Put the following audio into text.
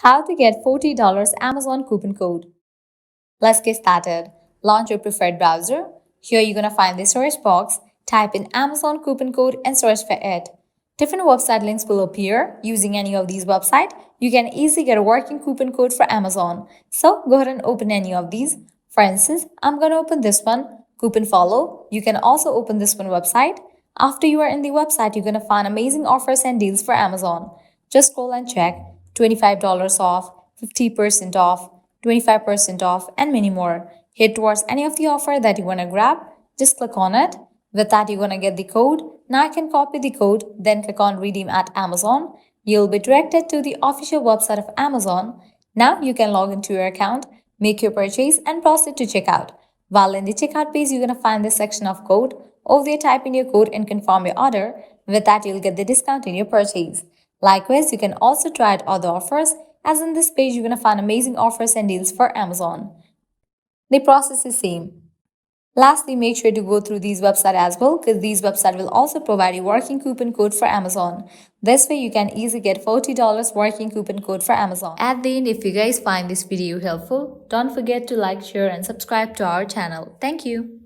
How to get $40 Amazon coupon code. Let's get started. Launch your preferred browser. Here you're gonna find the search box. Type in Amazon coupon code and search for it. Different website links will appear. Using any of these websites, you can easily get a working coupon code for Amazon. So go ahead and open any of these. For instance, I'm gonna open this one, Coupon Follow. You can also open this one website. After you are in the website, you're gonna find amazing offers and deals for Amazon. Just scroll and check $25 off, 50% off, 25% off, and many more. Head towards any of the offer that you want to grab. Just click on it. With that, you're going to get the code. Now I can copy the code, then click on redeem at Amazon. You'll be directed to the official website of Amazon. Now you can log into your account, make your purchase, and proceed to checkout. While in the checkout page, you're going to find this section of code. Over there, type in your code and confirm your order. With that, you'll get the discount in your purchase. Likewise, you can also try out other offers, as in this page you're going to find amazing offers and deals for Amazon. The process is same. Lastly, make sure to go through these websites as well, because these websites will also provide you working coupon code for Amazon. This way you can easily get $40 working coupon code for Amazon. At the end, if you guys find this video helpful, don't forget to like, share and subscribe to our channel. Thank you.